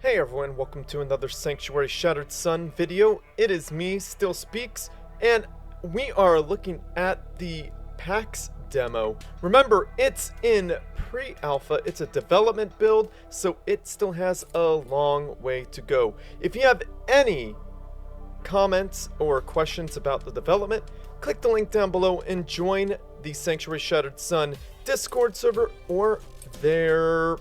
Hey everyone, welcome to another Sanctuary Shattered Sun video. It is me, Still Speaks, and we are looking at the PAX demo. Remember, it's in pre-alpha, it's a development build, so it still has a long way to go. If you have any comments or questions about the development, click the link down below and join the Sanctuary Shattered Sun Discord server or their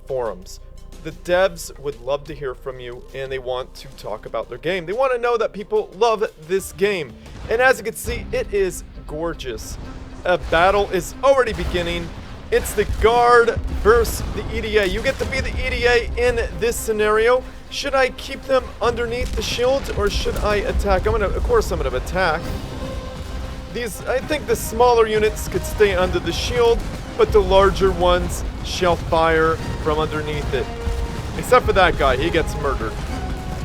forums. The devs would love to hear from you, and they want to talk about their game. They want to know that people love this game. And as you can see, it is gorgeous. A battle is already beginning. It's the guard versus the EDA. You get to be the EDA in this scenario. Should I keep them underneath the shield, or should I attack? Of course I'm gonna attack. I think the smaller units could stay under the shield, but the larger ones shall fire from underneath it. Except for that guy, he gets murdered.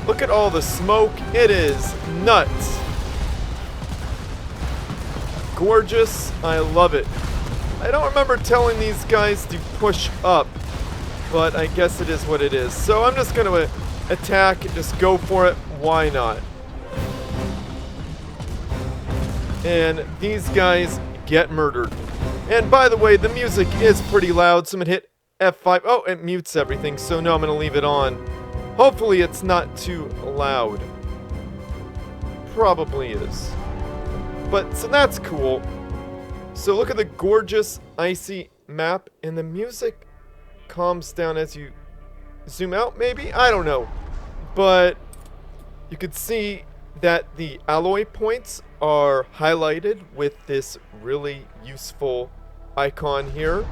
Look at all the smoke, it is nuts. Gorgeous, I love it. I don't remember telling these guys to push up, but I guess it is what it is. So I'm just gonna attack and just go for it, why not? And these guys get murdered. And by the way, the music is pretty loud, so I'm gonna hit F5. Oh, it mutes everything, so no, I'm gonna leave it on. Hopefully it's not too loud. Probably is. But, so that's cool. So look at the gorgeous icy map, and the music calms down as you zoom out, maybe? I don't know. But you can see that the alloy points are highlighted with this really useful icon here.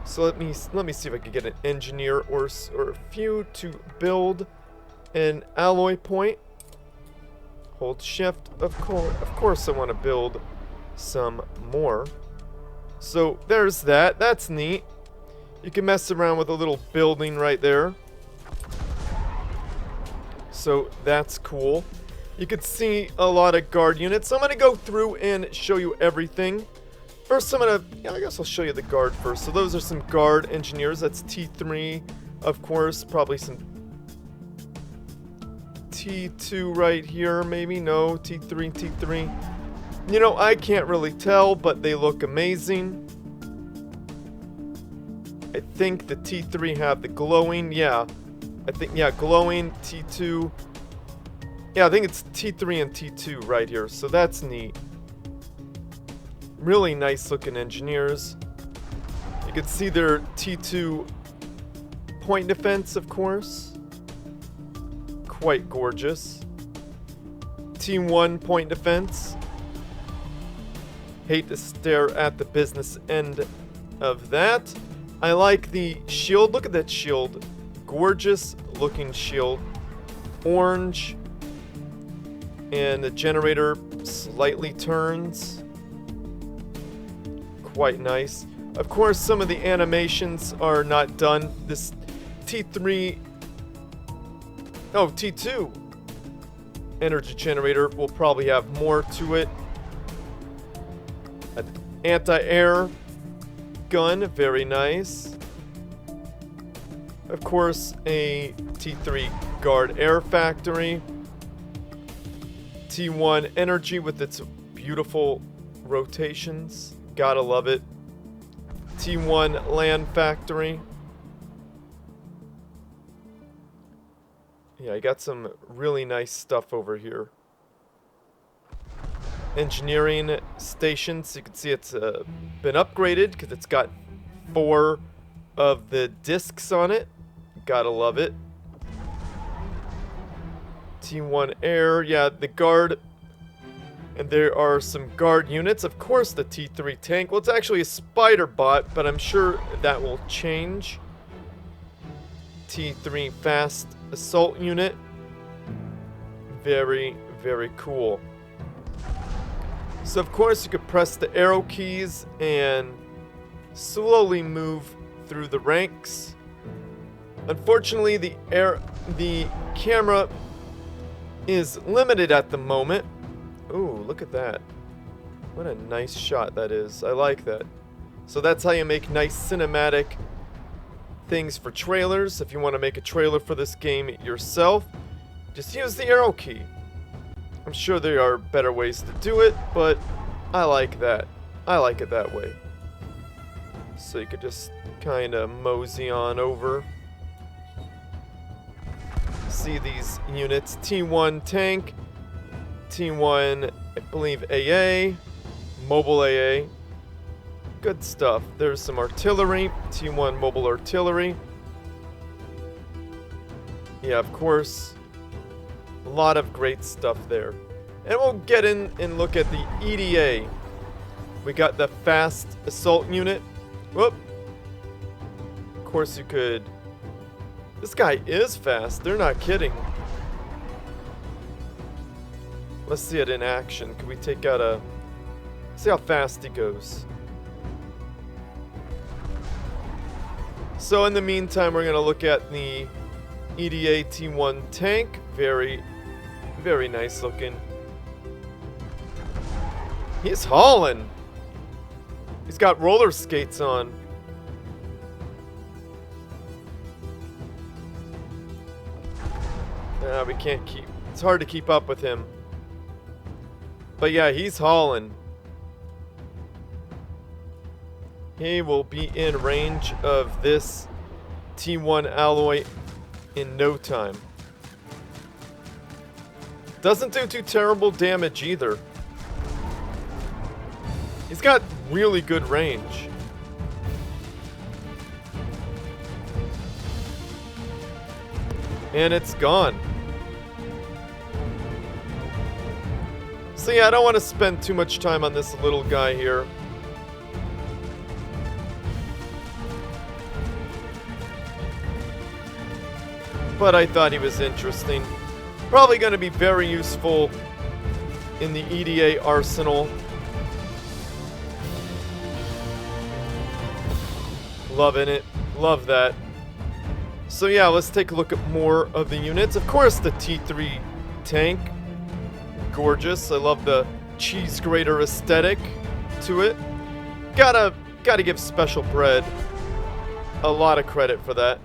So let me see if I can get an engineer or a few to build an alloy point. Hold shift. Of course I want to build some more. So there's that. That's neat. You can mess around with a little building right there. So that's cool. You can see a lot of guard units. So I'm going to go through and show you everything. First, I guess I'll show you the guard first. So those are some guard engineers. That's T3, of course. Probably some T2 right here, maybe. No, T3, T3. You know, I can't really tell, but they look amazing. I think the T3 have the glowing. Yeah, I think, yeah, glowing. T2. Yeah, I think it's T3 and T2 right here. So that's neat. Really nice looking engineers. You can see their T2 point defense, of course. Quite gorgeous. T1 point defense. Hate to stare at the business end of that. I like the shield. Look at that shield. Gorgeous looking shield. Orange. And the generator slightly turns. Quite nice. Of course, some of the animations are not done. This T2 energy generator will probably have more to it. An anti-air gun, very nice. Of course, a T3 guard air factory. T1 energy with its beautiful rotations. Gotta love it. T1 land factory. Yeah, I got some really nice stuff over here. Engineering stations. You can see it's been upgraded because it's got 4 of the discs on it. Gotta love it. T1 air. Yeah, the guard. And there are some guard units. Of course, the T3 tank. Well, it's actually a spider bot, but I'm sure that will change. T3 fast assault unit. Very, very cool. So, of course, you could press the arrow keys and slowly move through the ranks. Unfortunately, the camera is limited at the moment. Ooh, look at that. What a nice shot that is. I like that. So that's how you make nice cinematic things for trailers. If you want to make a trailer for this game yourself, just use the arrow key. I'm sure there are better ways to do it, but I like that. I like it that way. So you could just kind of mosey on over. See these units. T1 tank, T1, I believe AA, mobile AA. Good stuff. There's some artillery, T1 mobile artillery. Yeah, of course. A lot of great stuff there. And we'll get in and look at the EDA. We got the fast assault unit. Whoop. Of course you could... This guy is fast. They're not kidding. Let's see it in action. Can we take out a... See how fast he goes. So in the meantime, we're going to look at the EDA T1 tank. Very, very nice looking. He's hauling. He's got roller skates on. We can't keep... It's hard to keep up with him. But yeah, he's hauling. He will be in range of this T1 alloy in no time. Doesn't do too terrible damage either. He's got really good range. And it's gone. So yeah, I don't want to spend too much time on this little guy here. But I thought he was interesting. Probably going to be very useful in the EDA arsenal. Loving it. Love that. So yeah, let's take a look at more of the units. Of course, the T3 tank. Gorgeous. I love the cheese grater aesthetic to it. Gotta give Special Bread a lot of credit for that.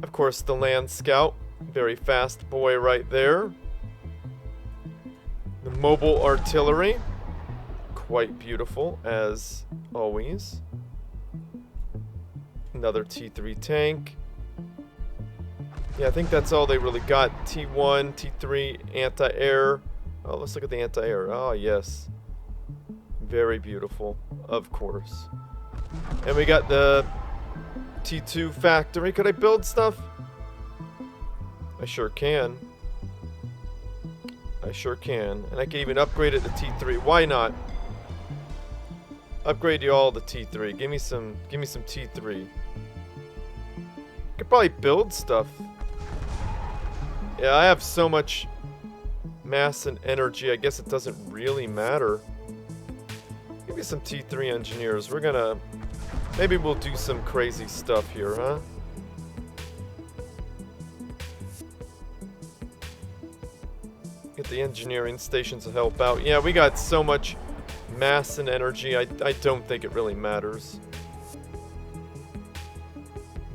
Of course, the Land Scout. Very fast boy right there. The mobile artillery. Quite beautiful, as always. Another T3 tank. Yeah, I think that's all they really got. T1, T3, anti-air. Oh, let's look at the anti-air. Oh, yes. Very beautiful, of course. And we got the T2 factory. Could I build stuff? I sure can. I sure can. And I can even upgrade it to T3. Why not? Upgrade you all to T3. Give me some T3. Could probably build stuff. Yeah, I have so much mass and energy, I guess it doesn't really matter. Give me some T3 engineers. We're gonna... Maybe we'll do some crazy stuff here, huh? Get the engineering stations to help out. Yeah, we got so much mass and energy, I don't think it really matters.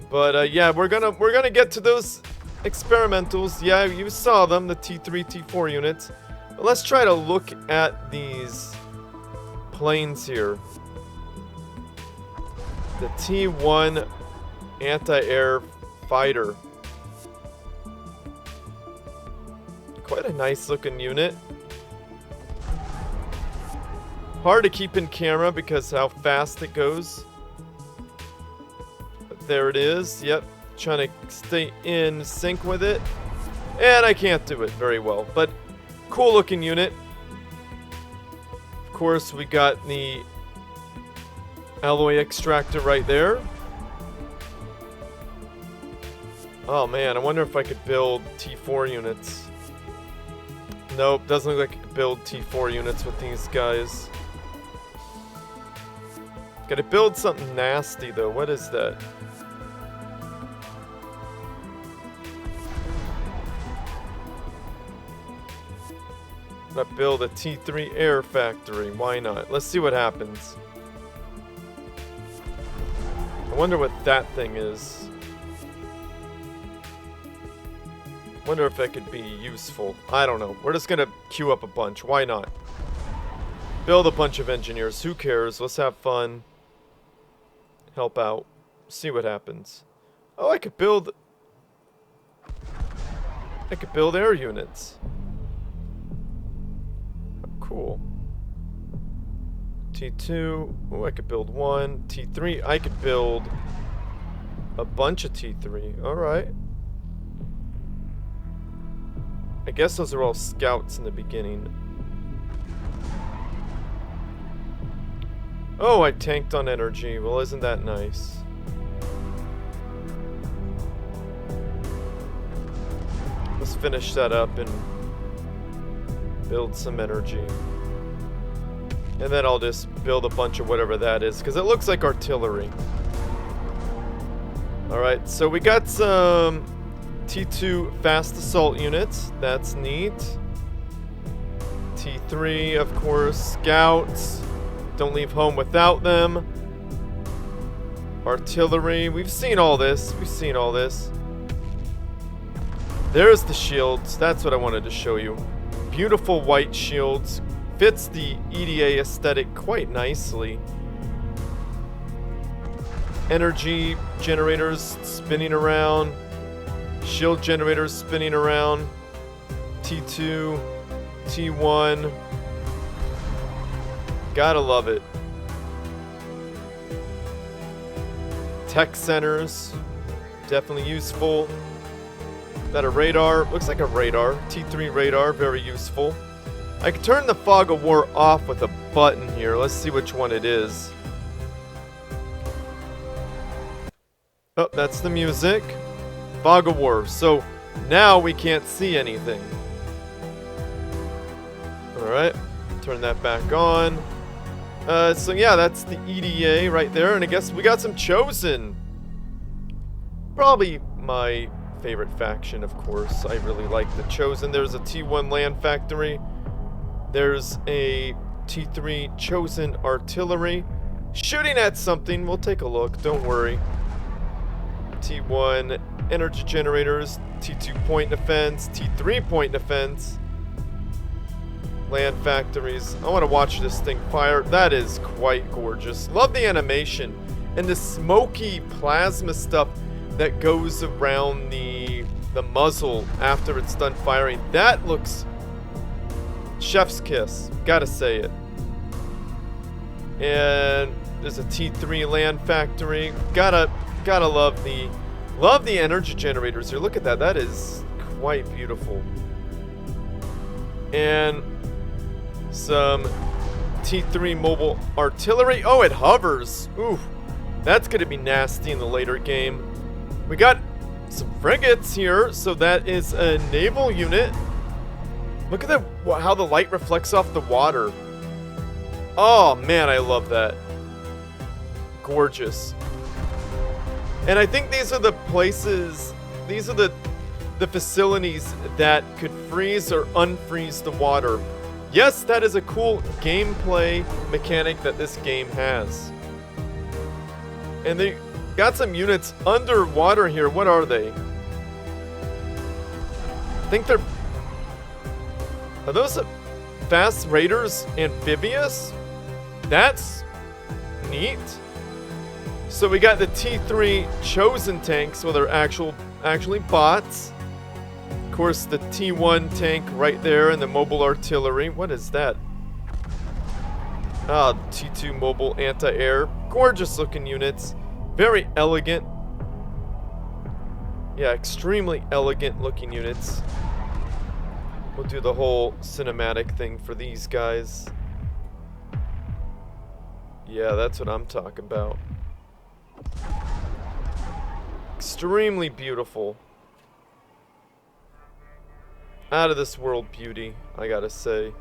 But yeah, we're gonna get to those experimentals. Yeah, you saw them, the T3, T4 units. But let's try to look at these planes here. The T1 anti-air fighter. Quite a nice looking unit. Hard to keep in camera because how fast it goes. But there it is. Yep. Trying to stay in sync with it. And I can't do it very well. But cool looking unit. Of course, we got the alloy extractor right there. Oh man, I wonder if I could build T4 units. Nope, doesn't look like I could build T4 units with these guys. Gotta build something nasty though. What is that? Gotta build a T3 air factory. Why not? Let's see what happens. I wonder what that thing is. Wonder if that could be useful. I don't know. We're just gonna queue up a bunch. Why not? Build a bunch of engineers. Who cares? Let's have fun. Help out. See what happens. Oh, I could build air units. Cool. T2. Oh, I could build one. T3. I could build a bunch of T3. Alright. I guess those are all scouts in the beginning. Oh, I tanked on energy. Well, isn't that nice? Let's finish that up and build some energy. And then I'll just build a bunch of whatever that is, because it looks like artillery. Alright, so we got some T2 fast assault units. That's neat. T3, of course. Scouts. Don't leave home without them. Artillery. We've seen all this. We've seen all this. There's the shields. That's what I wanted to show you. Beautiful white shields. Fits the EDA aesthetic quite nicely. Energy generators spinning around. Shield generators spinning around. T2. T1. Gotta love it. Tech centers. Definitely useful. That a radar. Looks like a radar. T3 radar. Very useful. I can turn the fog of war off with a button here. Let's see which one it is. Oh, that's the music. Fog of war. So now we can't see anything. Alright. Turn that back on. So yeah, that's the EDA right there. And I guess we got some Chosen. Probably my favorite faction, of course. I really like the Chosen. There's a T1 land factory. There's a T3 Chosen artillery. Shooting at something. We'll take a look. Don't worry. T1 energy generators. T2 point defense. T3 point defense. Land factories. I want to watch this thing fire. That is quite gorgeous. Love the animation. And the smoky plasma stuff that goes around the muzzle after it's done firing. That looks chef's kiss. Gotta say it. And there's a T3 land factory. Gotta love the energy generators here. Look at that. That is quite beautiful. And some T3 mobile artillery. Oh, it hovers. Ooh, that's gonna be nasty in the later game. We got some frigates here, so that is a naval unit. Look at that, how the light reflects off the water. Oh man, I love that. Gorgeous. And I think these are the places, these are the facilities that could freeze or unfreeze the water. Yes, that is a cool gameplay mechanic that this game has. And they got some units underwater here. What are they? I think they're... Are those fast raiders amphibious? That's neat. So we got the T3 Chosen tanks, well, they're actually bots. Of course, the T1 tank right there and the mobile artillery. What is that? Ah, T2 mobile anti-air. Gorgeous looking units. Very elegant. Yeah, extremely elegant looking units. We'll do the whole cinematic thing for these guys. Yeah, that's what I'm talking about. Extremely beautiful. Out of this world beauty, I gotta say.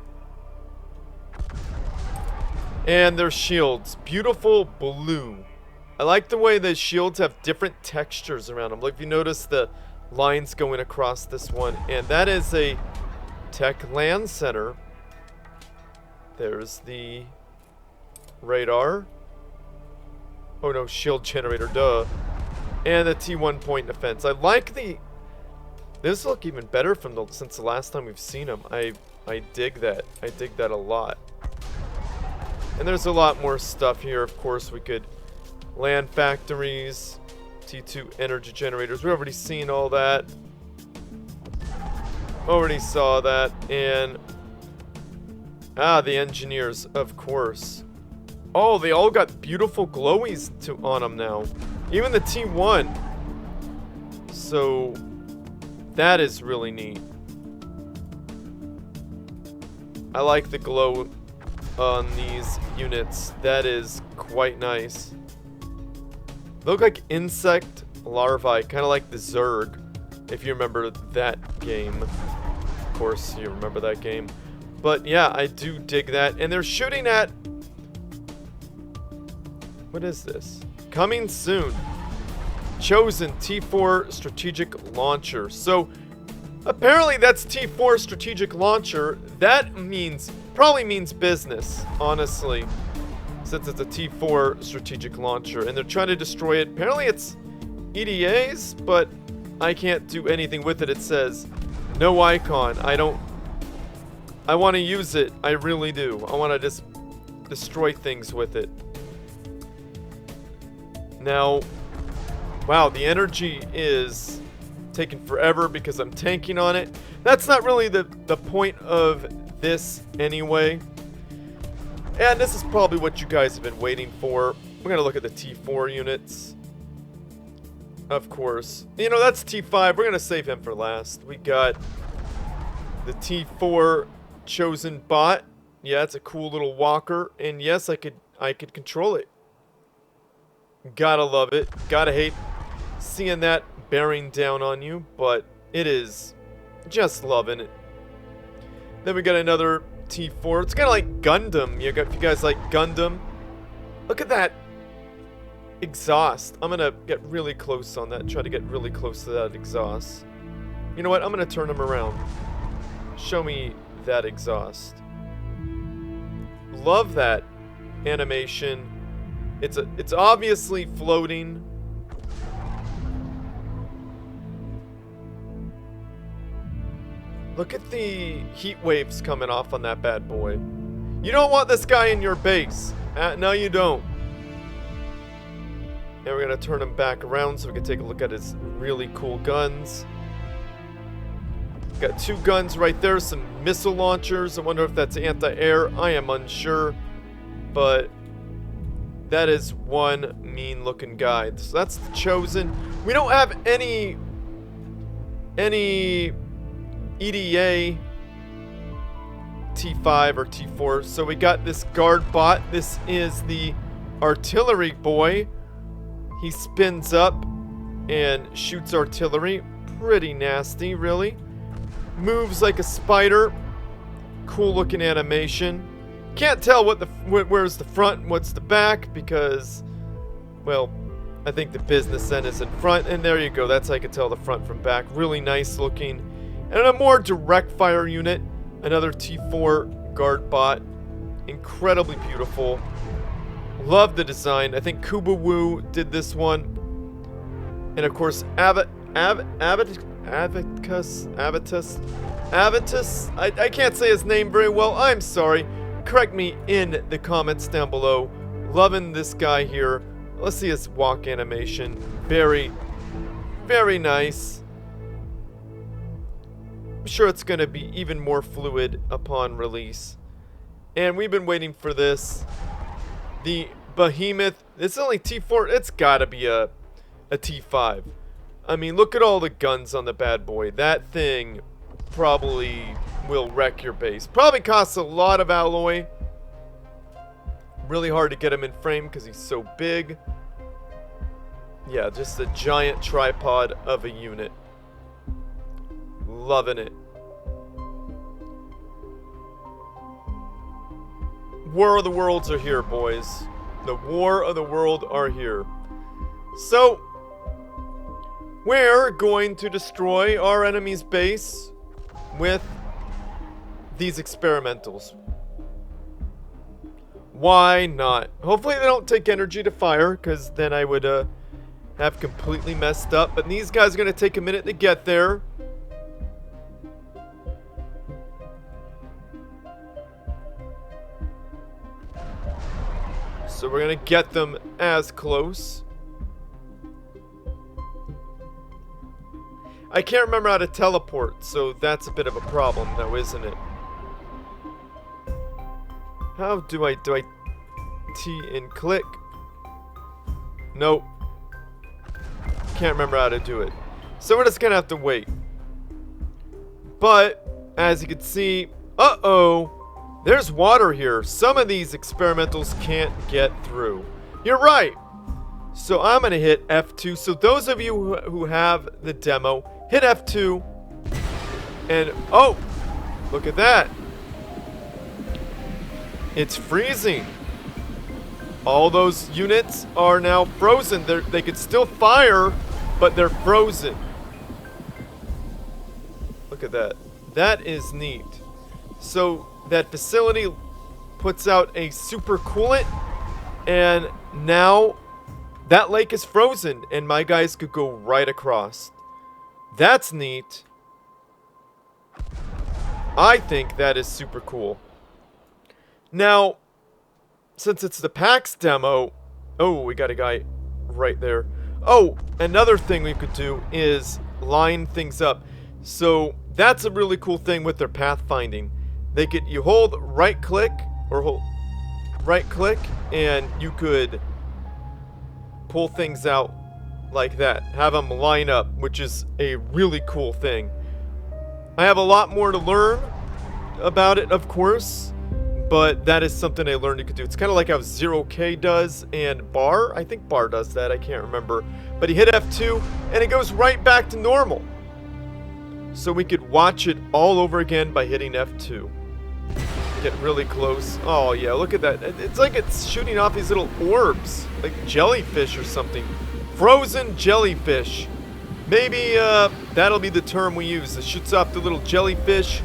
And their shields. Beautiful blue. I like the way the shields have different textures around them. Like if you notice the lines going across this one. And that is a Tech Land Center. There's the radar. Oh no, shield generator, duh. And the T1 point defense. I like the... This look even better since the last time we've seen them. I dig that. I dig that a lot. And there's a lot more stuff here. Of course, we could land factories, T2 energy generators. We've already seen all that. Already saw that. And the engineers, of course. Oh, they all got beautiful glowies on them now. Even the T1. So that is really neat. I like the glow on these units. That is quite nice. They look like insect larvae, kind of like the Zerg, if you remember that game. Of course, you remember that game. But yeah, I do dig that. And they're shooting at... What is this? Coming soon. Chosen T4 strategic launcher. So apparently that's T4 strategic launcher. That probably means business, honestly, since it's a T4 strategic launcher and they're trying to destroy it. Apparently it's EDA's, but I can't do anything with it. It says no icon. I want to use it. I really do. I want to just destroy things with it. Now, wow, the energy is taking forever because I'm tanking on it. That's not really the point of this anyway. And this is probably what you guys have been waiting for. We're going to look at the T4 units. Of course. You know, that's T5. We're going to save him for last. We got the T4 chosen bot. Yeah, it's a cool little walker. And yes, I could control it. Gotta love it. Gotta hate seeing that bearing down on you, but it is just loving it. Then we got another T4. It's kind of like Gundam. If you guys like Gundam, look at that exhaust. I'm gonna get really close on that. Try to get really close to that exhaust. You know what? I'm gonna turn him around. Show me that exhaust. Love that animation. It's obviously floating. Look at the heat waves coming off on that bad boy. You don't want this guy in your base. No, you don't. And we're gonna turn him back around so we can take a look at his really cool guns. Got two guns right there, some missile launchers. I wonder if that's anti-air. I am unsure, but that is one mean-looking guy. So that's the Chosen. We don't have any EDA T5 or T4. So we got this guard bot. This is the artillery boy. He spins up and shoots artillery. Pretty nasty, really. Moves like a spider. Cool looking animation. Can't tell where's the front and what's the back because, well, I think the business end is in front. And there you go. That's how I can tell the front from back. Really nice looking. And a more direct fire unit. Another T4 guard bot. Incredibly beautiful. Love the design. I think Kubawu did this one. And of course, Avitus. I can't say his name very well. I'm sorry. Correct me in the comments down below. Loving this guy here. Let's see his walk animation. Very, very nice. I'm sure it's going to be even more fluid upon release. And we've been waiting for this. The Behemoth. It's only T4. It's got to be a T5. I mean, look at all the guns on the bad boy. That thing probably will wreck your base. Probably costs a lot of alloy. Really hard to get him in frame because he's so big. Yeah, just a giant tripod of a unit. Loving it. War of the Worlds are here, boys. The War of the World are here. So, we're going to destroy our enemy's base with these experimentals. Why not? Hopefully they don't take energy to fire, because then I would have completely messed up. But these guys are going to take a minute to get there. So we're going to get them as close. I can't remember how to teleport, so that's a bit of a problem though, isn't it? How do I T and click? Nope. Can't remember how to do it. So we're just gonna have to wait. But, as you can see, uh-oh, there's water here. Some of these experimentals can't get through. You're right. So I'm gonna hit F2. So those of you who have the demo, hit F2. And, oh, look at that. It's freezing. All those units are now frozen. They could still fire, but they're frozen. Look at that. That is neat. So that facility puts out a super coolant, and now that lake is frozen, and my guys could go right across. That's neat. I think that is super cool. Now, since it's the PAX demo... Oh, we got a guy right there. Oh, another thing we could do is line things up. So, that's a really cool thing with their pathfinding. You hold right click, or hold right click, and you could pull things out like that. Have them line up, which is a really cool thing. I have a lot more to learn about it, of course. But that is something I learned you could do. It's kind of like how 0K does and Bar. I think Bar does that. I can't remember. But he hit F2 and it goes right back to normal. So we could watch it all over again by hitting F2. Get really close. Oh yeah, look at that. It's like it's shooting off these little orbs. Like jellyfish or something. Frozen jellyfish. Maybe that'll be the term we use. It shoots off the little jellyfish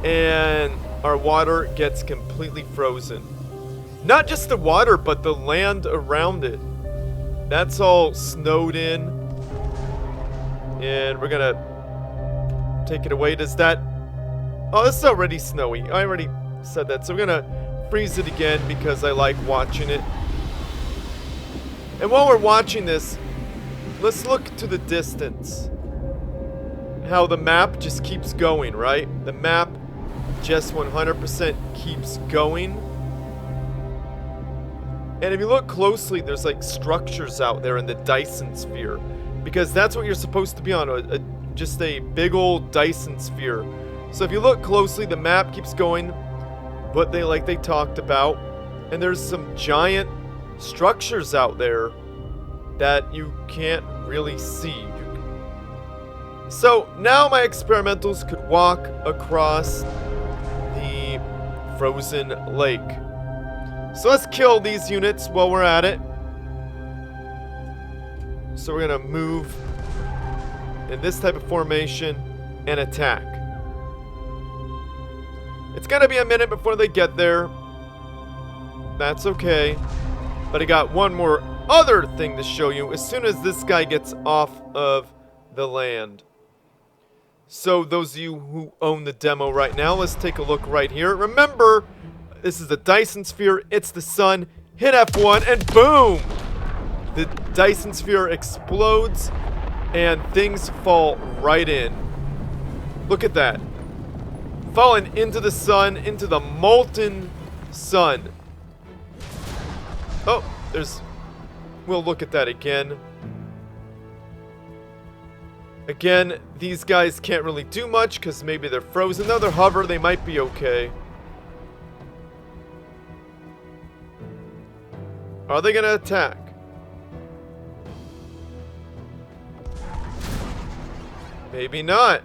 and our water gets completely frozen. Not just the water, but the land around it. That's all snowed in. And we're gonna take it away. Does that... Oh, it's already snowy. I already said that. So we're gonna freeze it again because I like watching it. And while we're watching this, let's look to the distance. How the map just keeps going, right? The map just 100% keeps going. And if you look closely, there's like structures out there in the Dyson sphere, because that's what you're supposed to be on, just a big old Dyson sphere. So if you look closely, the map keeps going, but they talked about, and there's some giant structures out there that you can't really see. So now my experimentals could walk across the frozen lake. So let's kill these units while we're at it. So we're gonna move in this type of formation and attack. It's gonna be a minute before they get there. That's okay. But I got one more other thing to show you as soon as this guy gets off of the land. So those of you who own the demo right now, let's take a look right here. Remember, this is the Dyson sphere. It's the sun. Hit F1 and boom! The Dyson sphere explodes and things fall right in. Look at that. Falling into the sun, into the molten sun. Oh, we'll look at that again. Again, these guys can't really do much because maybe they're frozen. Though they're hover, they might be okay. Are they gonna attack? Maybe not.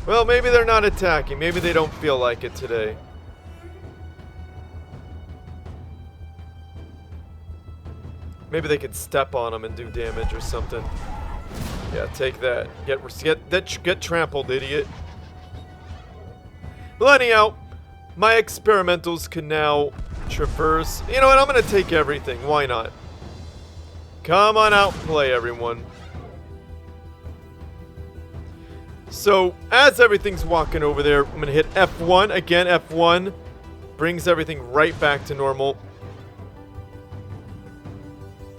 Well, maybe they're not attacking. Maybe they don't feel like it today. Maybe they could step on them and do damage or something. Yeah, take that. Get trampled, idiot. Well, anyhow, my experimentals can now traverse. You know what? I'm gonna take everything. Why not? Come on out and play, everyone. So, as everything's walking over there, I'm gonna hit F1. Again, F1 brings everything right back to normal.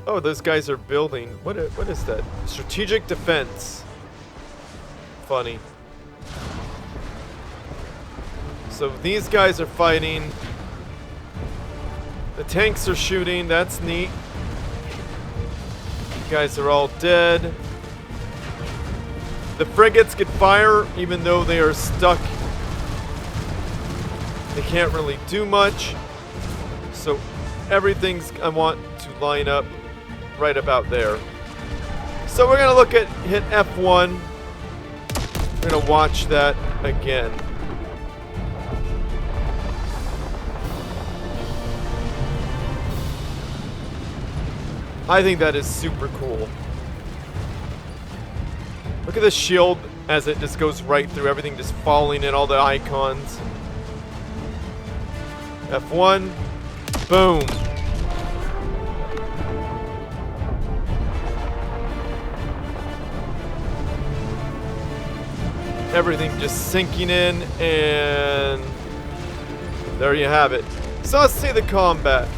Oh, those guys are building. What is that? Strategic defense. Funny. So these guys are fighting. The tanks are shooting. That's neat. You guys are all dead. The frigates can fire even though they are stuck. They can't really do much. So everything's, I want to line up right about there. So we're gonna hit F1. We're gonna watch that again. I think that is super cool. Look at the shield as it just goes right through everything, just falling in all the icons. F1. Boom. Everything just sinking in, and there you have it. So let's see the combat.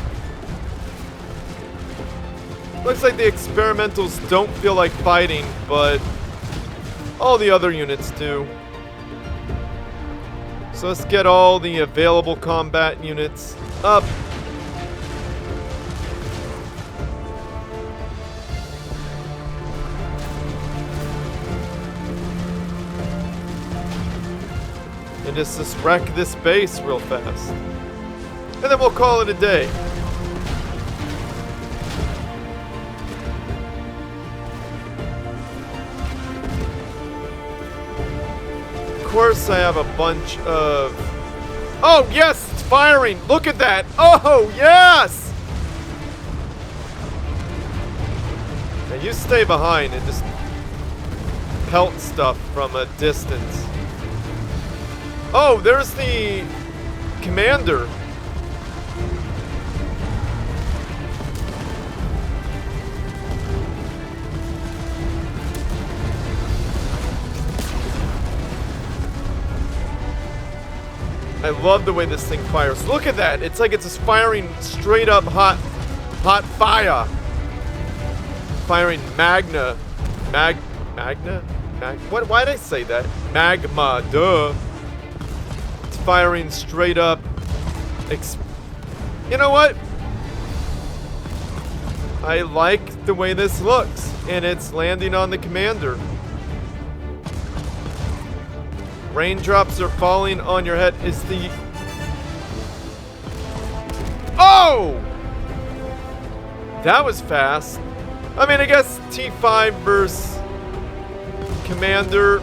Looks like the experimentals don't feel like fighting, but all the other units do. So let's get all the available combat units up. And just wreck this base real fast. And then we'll call it a day. Of course, I have a bunch of... Oh, yes! It's firing! Look at that! Oh, yes! Now you stay behind and just pelt stuff from a distance. Oh, there's the commander. I love the way this thing fires. Look at that. It's like it's just firing straight up hot fire. Firing magna. Magna? Why did I say that? Magma, duh. It's firing straight up. You know what? I like the way this looks. And it's landing on the commander. Raindrops are falling on your head. Is the... Oh! That was fast. I mean, I guess T5 versus Commander.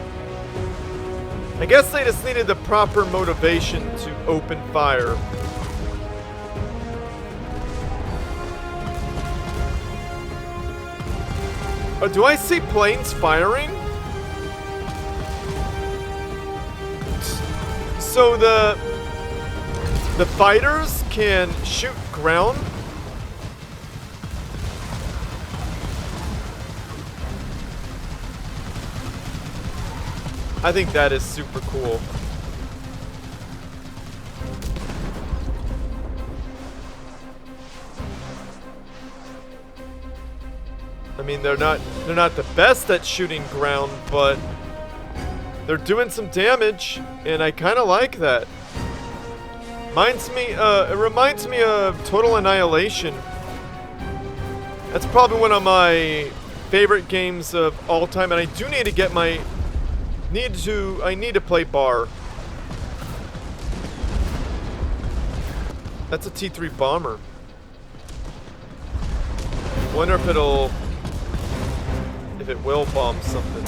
I guess they just needed the proper motivation to open fire. Oh, do I see planes firing? So the fighters can shoot ground? I think that is super cool. I mean, they're not the best at shooting ground, but they're doing some damage, and I kind of like that. It reminds me of Total Annihilation. That's probably one of my favorite games of all time, and I do need to get I need to play Bar. That's a T3 bomber. Wonder if it will bomb something.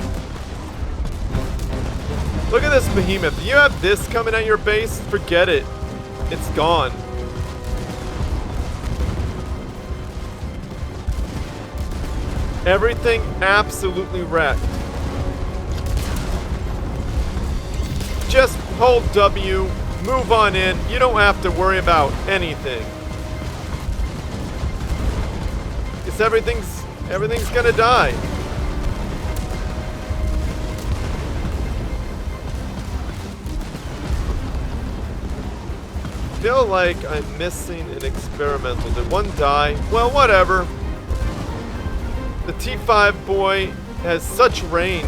Look at this behemoth. You have this coming at your base? Forget it. It's gone. Everything absolutely wrecked. Just hold W, move on in. You don't have to worry about anything. Because everything's gonna die. Feel like I'm missing an experimental. Did one die? Well, whatever. The T5 boy has such range.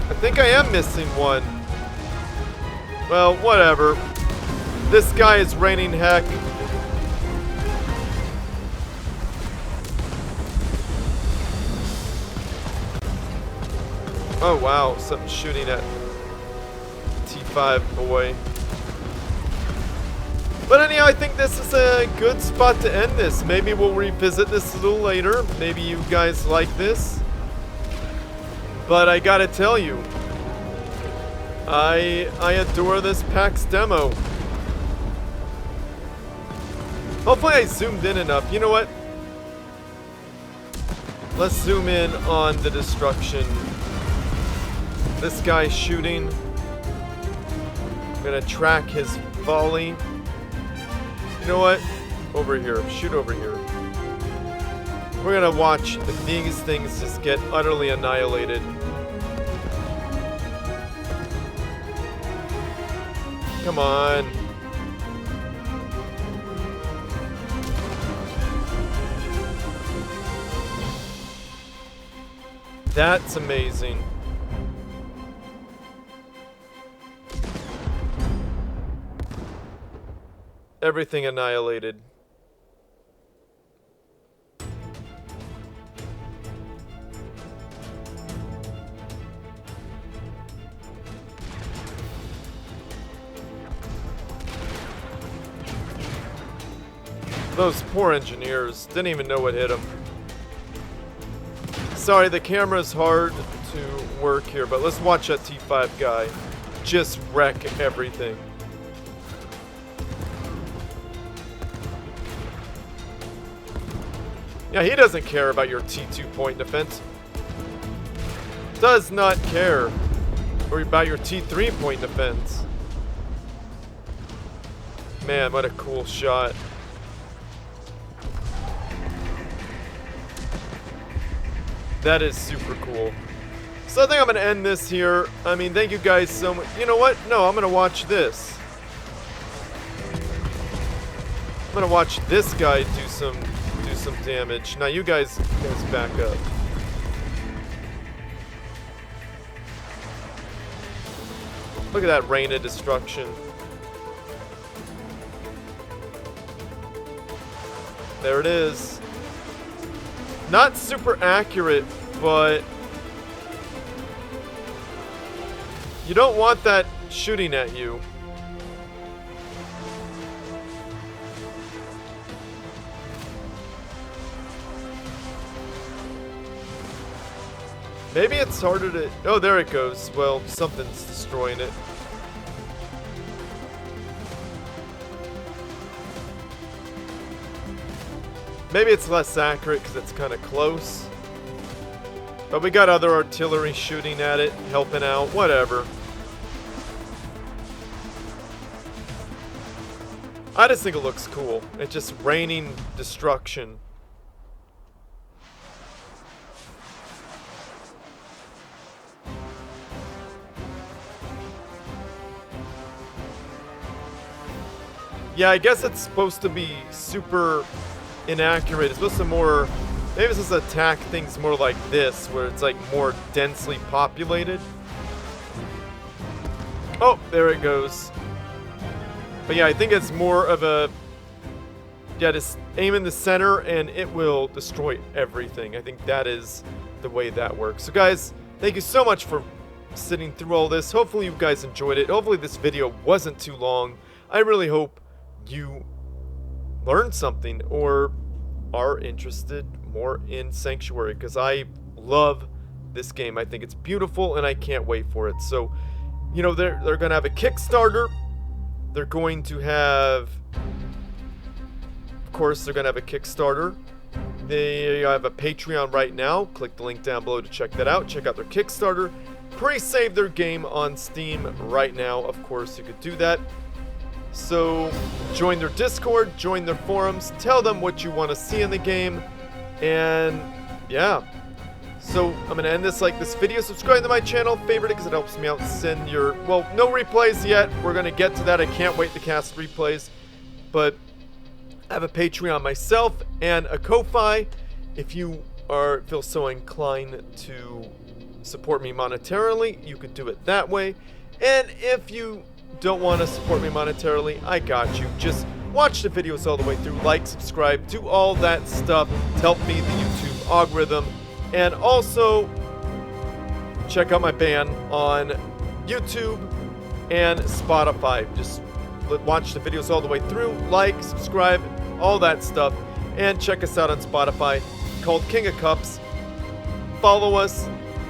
I think I am missing one. Well, whatever. This guy is raining heck. Oh wow, something shooting at T5 boy. But anyhow, I think this is a good spot to end this. Maybe we'll revisit this a little later. Maybe you guys like this. But I gotta tell you, I adore this PAX demo. Hopefully I zoomed in enough. You know what? Let's zoom in on the destruction. This guy shooting. I'm gonna track his volley. You know what? Over here. Shoot over here. We're gonna watch these things just get utterly annihilated. Come on. That's amazing. Everything annihilated. Those poor engineers didn't even know what hit them. Sorry, the camera's hard to work here, but let's watch that T5 guy just wreck everything. Yeah, he doesn't care about your T2 point defense. Does not care. Or about your T3 point defense. Man, what a cool shot. That is super cool. So I think I'm going to end this here. I mean, thank you guys so much. You know what? No, I'm going to watch this. I'm going to watch this guy do some damage. Now you guys back up. Look at that rain of destruction. There it is. Not super accurate, but you don't want that shooting at you. Maybe it's harder to... Oh, there it goes. Well, something's destroying it. Maybe it's less accurate because it's kind of close. But we got other artillery shooting at it, helping out, whatever. I just think it looks cool. It's just raining destruction. Yeah, I guess it's supposed to be super inaccurate. It's supposed to more... Maybe it's supposed to attack things more like this, where it's like more densely populated. Oh, there it goes. But yeah, I think it's more of a... Yeah, just aim in the center and it will destroy everything. I think that is the way that works. So guys, thank you so much for sitting through all this. Hopefully you guys enjoyed it. Hopefully this video wasn't too long. I really hope you learned something or are interested more in Sanctuary, because I love this game. I think it's beautiful and I can't wait for it. So, you know, they're going to have a Kickstarter. They're going to have, of course, they're going to have a Kickstarter. They have a Patreon right now. Click the link down below to check that out. Check out their Kickstarter. Pre-save their game on Steam right now. Of course, you could do that. So, join their Discord, join their forums, tell them what you want to see in the game, and yeah. So, I'm going to end this like this video. Subscribe to my channel, favorite it because it helps me out. Send your, well, no replays yet. We're going to get to that. I can't wait to cast replays. But I have a Patreon myself and a Ko-Fi. If you feel so inclined to support me monetarily, you could do it that way. And if you don't want to support me monetarily, I got you. Just watch the videos all the way through, like, subscribe, do all that stuff to help me the YouTube algorithm. And also check out my band on YouTube and Spotify. Just watch the videos all the way through, like, subscribe, all that stuff, and check us out on Spotify called King of Cups. Follow us.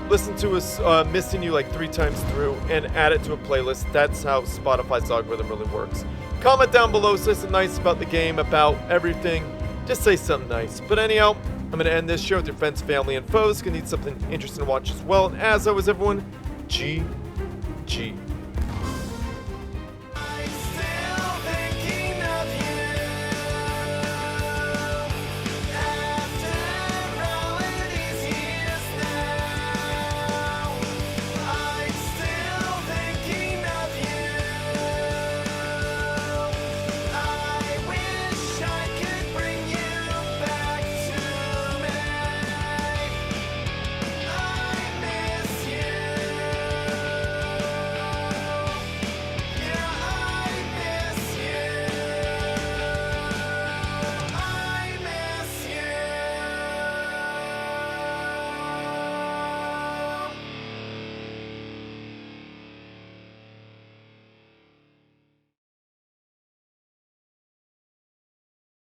Listen to us missing you like 3 times through and add it to a playlist. That's how Spotify's algorithm really works. Comment down below, say something nice about the game, about everything. Just say something nice. But anyhow, I'm going to end this. Share with your friends, family, and foes. Gonna need something interesting to watch as well. And as always, everyone, GG.